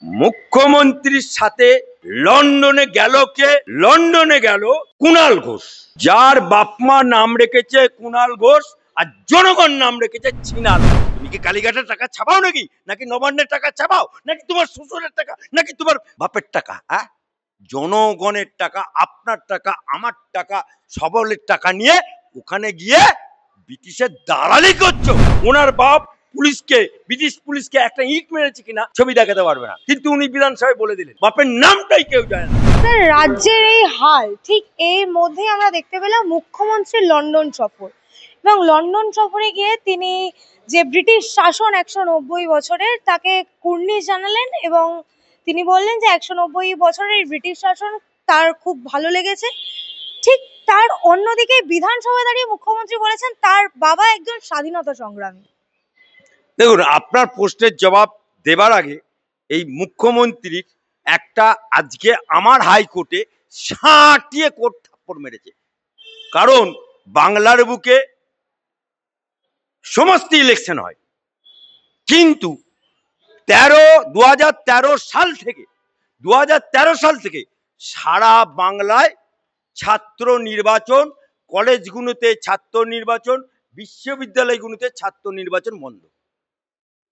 মুখ্যমন্ত্রীর সাথে লন্ডনে গেল কে? লন্ডনে গেল কুণাল ঘোষ, যার বাপমা নাম রেখেছে কুণাল ঘোষ আর জনগণ নাম রেখেছে ছিনাল। তুমি কি কালীঘাটের টাকা ছাপাও নাকি? নাকি নবান্নের টাকা ছাপাও? নাকি তোমার শ্বশুরের টাকা? নাকি তোমার বাপের টাকা? হ্যাঁ, জনগণের টাকা, আপনার টাকা, আমার টাকা, সবলের টাকা নিয়ে ওখানে গিয়ে ব্রিটিশের দালালি করছো। ওনার বাপ পুলিশকে, ব্রিটিশ পুলিশকে একটা ইট মেরেছে কিনা ছবি দেখাতে পারবে না, কিন্তু উনি বিধানসভায় বলে দিলেন বাপের নামটাই কেউ জানে না। রাজ্যের এই হাল, ঠিক এর মধ্যে আমরা দেখতে পেলাম মুখ্যমন্ত্রীর লন্ডন সফর। এবং লন্ডন সফরে গিয়ে তিনি যে ব্রিটিশ শাসন 190 বছরের তাকে কুর্নিশ জানালেন এবং তিনি বললেন যে 190 বছরের ব্রিটিশ শাসন তার খুব ভালো লেগেছে। ঠিক তার অন্যদিকে বিধানসভায় দাঁড়িয়ে মুখ্যমন্ত্রী বলেছেন তার বাবা একজন স্বাধীনতা সংগ্রামী। দেখুন, আপনার প্রশ্নের জবাব দেবার আগে এই মুখ্যমন্ত্রীর একটা আজকে আমার হাইকোর্টে সাঁটিয়ে কোর্ট থাপ্পড় মেরেছে। কারণ বাংলার বুকে সমস্ত ইলেকশন হয়, কিন্তু 2013 সাল থেকে সারা বাংলায় ছাত্র নির্বাচন, কলেজগুলোতে ছাত্র নির্বাচন, বিশ্ববিদ্যালয়গুলোতে ছাত্র নির্বাচন বন্ধ।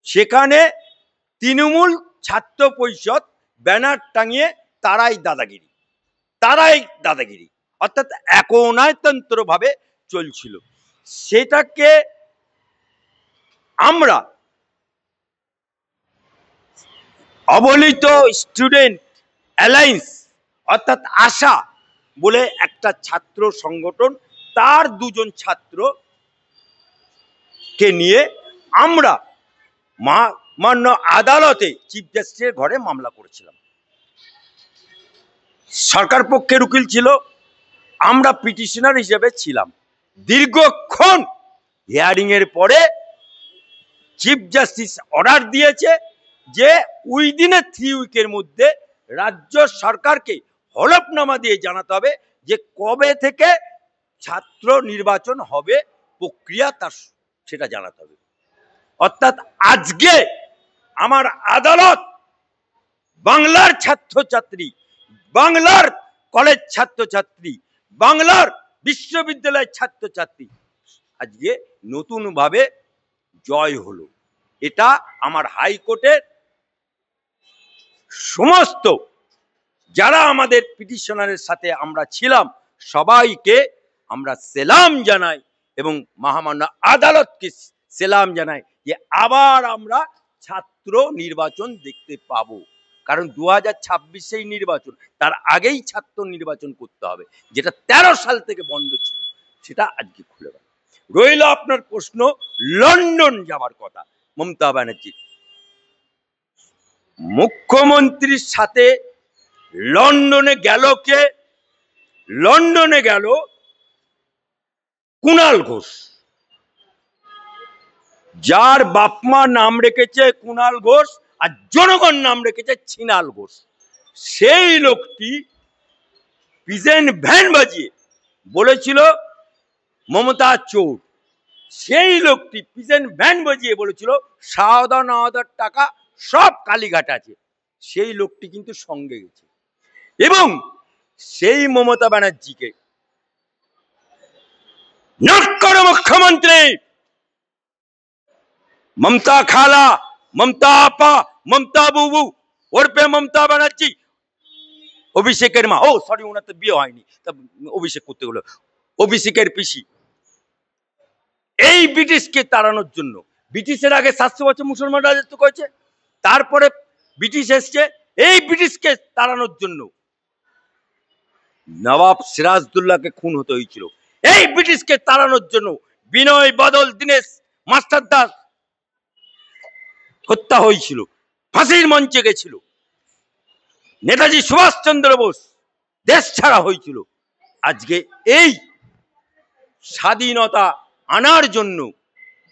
সেখানে তৃণমূল ছাত্র পরিষদ ব্যানার টাঙিয়ে তারাই দাদাগিরি অর্থাৎ একনায়তন্ত্র ভাবে চলছিল। সেটাকে আমরা অবহেলিত স্টুডেন্ট অ্যালায়েন্স অর্থাৎ আশা বলে একটা ছাত্র সংগঠন, তার দুজন ছাত্রকে নিয়ে আমরা মান্য আদালতে চিফ জাস্টিসের ঘরে মামলা করেছিলাম। সরকার পক্ষের উকিল ছিল, আমরা পিটিশনার হিসেবে ছিলাম। দীর্ঘক্ষণ হিয়ারিং এর পরে চিফ জাস্টিস অর্ডার দিয়েছে যে উইদিনে 3 উইকের মধ্যে রাজ্য সরকারকে হলফনামা দিয়ে জানাতে হবে যে কবে থেকে ছাত্র নির্বাচন হবে, প্রক্রিয়া তার সেটা জানাতে হবে। অর্থাৎ আজকে আমার আদালত বাংলার ছাত্রছাত্রী, বাংলার কলেজ ছাত্রছাত্রী, বাংলার বিশ্ববিদ্যালয়ের ছাত্রছাত্রী আজকে নতুন ভাবে জয় হলো। এটা আমার হাইকোর্টের সমস্ত যারা আমাদের পিটিশনারের সাথে আমরা ছিলাম সবাইকে আমরা সেলাম জানাই এবং মহামান্য আদালতকে সেলাম জানাই যে আবার আমরা ছাত্র নির্বাচন দেখতে পাবো। কারণ 2026 নির্বাচন, তার আগেই ছাত্র নির্বাচন করতে হবে, যেটা 13 সাল থেকে বন্ধ ছিল, সেটা আজকে খুলে গেল। রইল আপনার প্রশ্ন লন্ডন যাবার কথা। মমতা ব্যানার্জি মুখ্যমন্ত্রীর সাথে লন্ডনে গেল কে? লন্ডনে গেল কুণাল ঘোষ, যার বাপমা নাম রেখেছে কুণাল ঘোষ আর জনগণ নাম রেখেছে ছিনাল ঘোষ। সেই লোকটি পিজেন ভ্যান বাজিয়ে বলেছিল মমতা চোর। সেই লোকটি পিজেন ভ্যান বাজিয়ে বলেছিল শাহাদার টাকা সব কালীঘাট আছে। সেই লোকটি কিন্তু সঙ্গে গেছে এবং সেই মমতা ব্যানার্জিকে নক করো মুখ্যমন্ত্রী, মমতা খালা, মমতা আপা, মমতা বুবু ওরপে মমতা ব্যানার্জি, অভিষেকের মা, ও সরি ওনার তো বিয়ে হয়নি, তা অভিষেক করতে গেল, অভিষেকের পিসি। এই ব্রিটিশকে তাড়ানোর জন্য, ব্রিটিশের আগে 700 বছর মুসলমান রাজত্ব করেছে, তারপরে ব্রিটিশ এসছে, এই ব্রিটিশকে তাড়ানোর জন্য নবাব সিরাজদৌল্লাকে খুন হতে হয়েছিল। এই ব্রিটিশকে তাড়ানোর জন্য বিনয় বাদল দীনেশ মাস্টারদার হত্যা হয়েছিল, ফাঁসির মঞ্চে গেছিল, নেতাজি সুভাষচন্দ্র বোস দেশ ছাড়া হয়েছিল। আজকে এই স্বাধীনতা আনার জন্য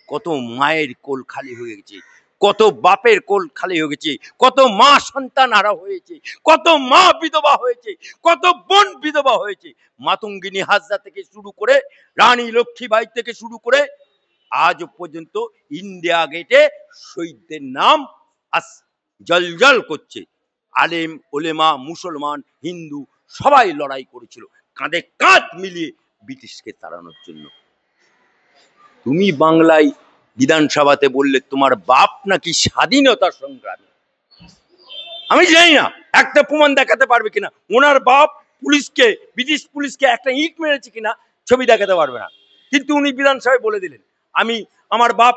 কত মায়ের কোল খালি হয়ে গেছে, কত বাপের কোল খালি হয়ে গেছে, কত মা সন্তান হারা হয়েছে, কত মা বিধবা হয়েছে, কত বোন বিধবা হয়েছে। মাতঙ্গিনী হাজরা থেকে শুরু করে রানী লক্ষ্মীবাই থেকে শুরু করে আজ পর্যন্ত ইন্ডিয়া গেটে শহীদদের নাম জলজল করছে। আলেম ওলেমা মুসলমান হিন্দু সবাই লড়াই করেছিল কাঁধে কাঁধ মিলিয়ে ব্রিটিশকে তাড়ানোর জন্য। তুমি বাংলায় বিধানসভাতে বললে তোমার বাপ নাকি স্বাধীনতা সংগ্রামী। আমি জানি না একটা প্রমাণ দেখাতে পারবে কিনা ওনার বাপ পুলিশকে ব্রিটিশ পুলিশকে একটা ইট মেরেছে কিনা ছবি দেখাতে পারবে না, কিন্তু উনি বিধানসভায় বলে দিলেন আমি আমার বাপ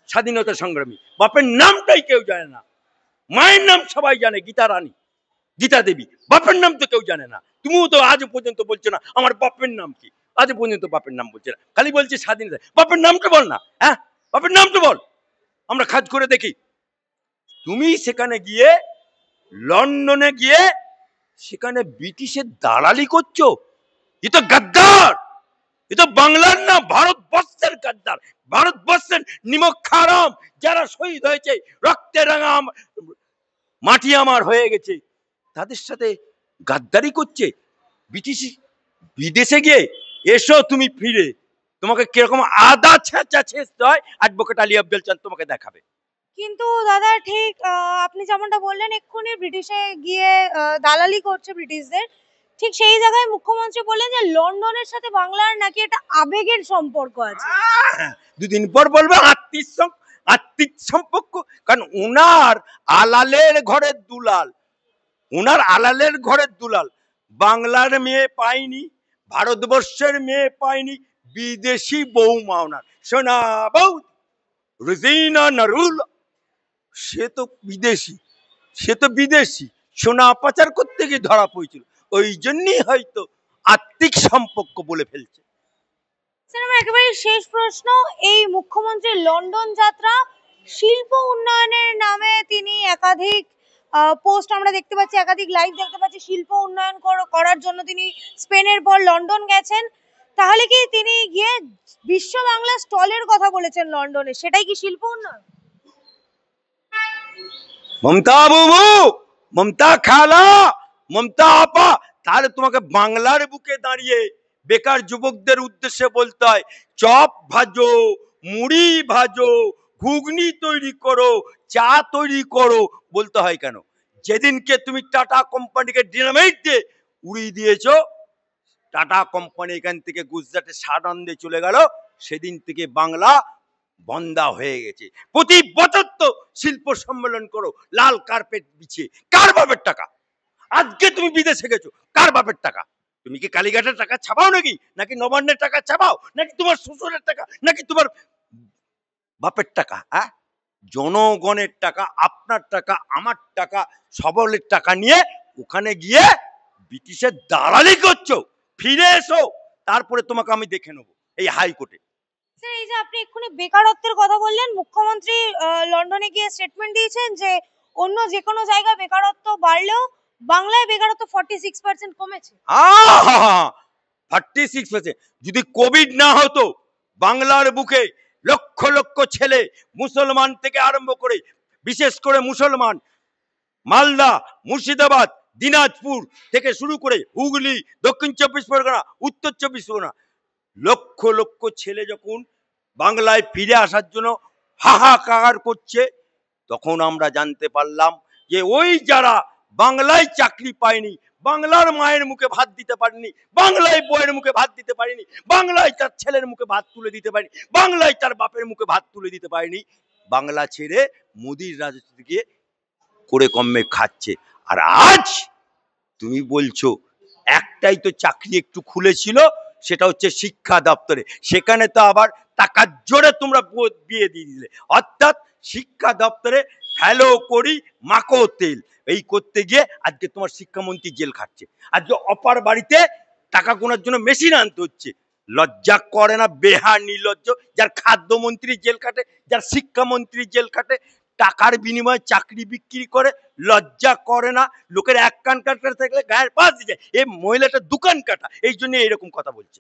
স্বাধীনতা সংগ্রামী। বাপের নামটাই কেউ জানে না, মায়ের নাম সবাই জানে গীতা রানী, গীতা দেবী, বাপের নাম তো কেউ জানে না। তুমিও তো আজ পর্যন্ত বলছো না আমার বাপের নাম কি, আজ পর্যন্ত বাপের নাম বলছে না, খালি বলছে স্বাধীনতা। বাপের নামটা বল না, হ্যাঁ বাপের নামটা বল, আমরা খাজ করে দেখি। তুমি সেখানে গিয়ে লন্ডনে গিয়ে সেখানে ব্রিটিশের দালালি করছো, এ তো গাদ্দার, এ তো বাংলার না ভারতবর্ষের গাদ্দার, ভারতবর্ষের নিমক হারাম যারা শহীদ হয়েছে রক্তে রাঙা মাটি আমার হয়ে গেছে তাদের সাথে গাদ্দারি করছে ব্রিটিশ। বিদেশে গিয়ে এসো তুমি ফিরে, তোমাকে কিরকম আদা ছেঁচা ছেঁচতে হয় অ্যাডভোকেট আলী আফজাল চাঁদ তোমাকে দেখাবে। কিন্তু দাদা ঠিক আপনি যেমনটা বললেন এক্ষুনি ব্রিটিশে গিয়ে দালালি করছে ব্রিটিশদের, ঠিক সেই জায়গায় মুখ্যমন্ত্রী বললেন যে লন্ডনের সাথে বাংলার নাকি একটা আবেগের সম্পর্ক আছে। দুদিন পর বলবে আত্মিক সম্পর্ক, কারণ ওনার আলালের ঘরের দুলাল, ওনার আলালের ঘরের দুলাল বাংলার মেয়ে পায়নি, ভারতবর্ষের মেয়ে পায়নি, বিদেশি বৌমা ওনার সোনা বউ রুজিনা নারুল, সে তো বিদেশি, সে তো বিদেশি সোনা পাচার করতে গিয়ে ধরা পড়েছিল, ওই জন্যই হয়তো আত্মিক সম্পর্ক বলে ফেলছে। স্যার আমার একেবারে শেষ প্রশ্ন, এই মুখ্যমন্ত্রীর লন্ডন যাত্রা শিল্প উন্নয়নের নামে তিনি একাধিক পোস্ট আমরা দেখতে পাচ্ছি, একাধিক লাইভ দেখতে পাচ্ছি, শিল্প উন্নয়ন করার জন্য তিনি স্পেনের পর লন্ডন গেছেন, তাহলে কি তিনি গিয়ে বিশ্ব বাংলা স্টলের কথা বলেছেন লন্ডনে, সেটাই কি শিল্প উন্নয়ন? মমতা বাবু, মমতা খালা, মমতা আপা, তাহলে তোমাকে বাংলার বুকে দাঁড়িয়ে বেকার যুবকদের উদ্দেশ্যে বলতে হয় চপ ভাজো, মুড়ি ভাজো, ঘুগনি তৈরি করো, চা তৈরি করো, বলতে হয় কেন? যেদিনকে তুমি টাটা কোম্পানিকে ডিনামাইট দিয়ে উড়িয়ে দিয়েছো, টাটা কোম্পানি এখান থেকে গুজরাটে সাডান্দে চলে গেল, সেদিন থেকে বাংলা বন্ধা হয়ে গেছে। প্রতি বছর তো শিল্প সম্মেলন করো লাল কার্পেট বিছিয়ে, কার বাপের টাকা? আজকে তুমি বিদেশে গেছো, কার বাপের টাকা? তুমি কি কালীঘাটের টাকা ছাপাও নাকি, নাকি নবান্নের টাকা ছাপাও, নাকি তোমার শ্বশুরের টাকা, নাকি তোমার বাপের টাকা? হ্যাঁ, জনগণের টাকা, আপনার টাকা, আমার টাকা, সবলের টাকা নিয়ে ওখানে গিয়ে ব্রিটিশের দালালি করছো। ফিরে এসো, তারপরে তোমাকে আমি দেখে নেবো এই হাইকোর্টে। স্যার এই যে আপনি এক্ষুনি বেকারত্বের কথা বললেন, মুখ্যমন্ত্রী লন্ডনে গিয়ে স্টেটমেন্ট দিয়েছেন যে অন্য যে কোনো জায়গায় বেকারত্ব বাড়লেও বাংলায় বেকারত্ব 46% কমেছে। 46%। যদি কোভিড না হতো বাংলার বুকে লক্ষ লক্ষ ছেলে মুসলমান থেকে আরম্ভ করে, বিশেষ করে মুসলমান মালদা, মুর্শিদাবাদ, দিনাজপুর থেকে শুরু করে হুগলি, দক্ষিণ 24 পরগনা, উত্তর 24 পরগনা, লক্ষ লক্ষ ছেলে যখন বাংলায় ফিরে আসার জন্য হাহাকার করছে, তখন আমরা জানতে পারলাম যে ওই যারা বাংলায় চাকরি পায়নি, বাংলার মায়ের মুখে ভাত দিতে পারেনি, বাংলায় বউয়ের মুখে ভাত দিতে পারেনি, বাংলায় তার ছেলের মুখে ভাত তুলে দিতে পারেনি, বাংলায় তার বাপের মুখে ভাত তুলে দিতে পারেনি, বাংলা ছেড়ে মোদির রাজত্বে গিয়ে করে কমে খাচ্ছে। আর আজ তুমি বলছো একটাই তো চাকরি একটু খুলেছিল, সেটা হচ্ছে শিক্ষা দপ্তরে, সেখানে তো আবার টাকার জোরে তোমরা বিয়ে দিয়ে দিলে, অর্থাৎ শিক্ষা দপ্তরে ফেলো করি মাখো তেল, এই করতে গিয়ে আজকে তোমার শিক্ষামন্ত্রী জেল খাচ্ছে। আজকে অপার বাড়িতে টাকা গোনার জন্য মেশিন আনতে হচ্ছে, লজ্জা করে না? বেহা নির্লজ্জ, যার খাদ্যমন্ত্রী জেল কাটে, যার শিক্ষামন্ত্রী জেল কাটে, টাকার বিনিময়ে চাকরি বিক্রি করে, লজ্জা করে না? লোকের এক কান কাটা থাকলে গায়ের পাশ দিয়ে যায়, এই মহিলাটা দোকান কাটা, এই জন্য এরকম কথা বলছে।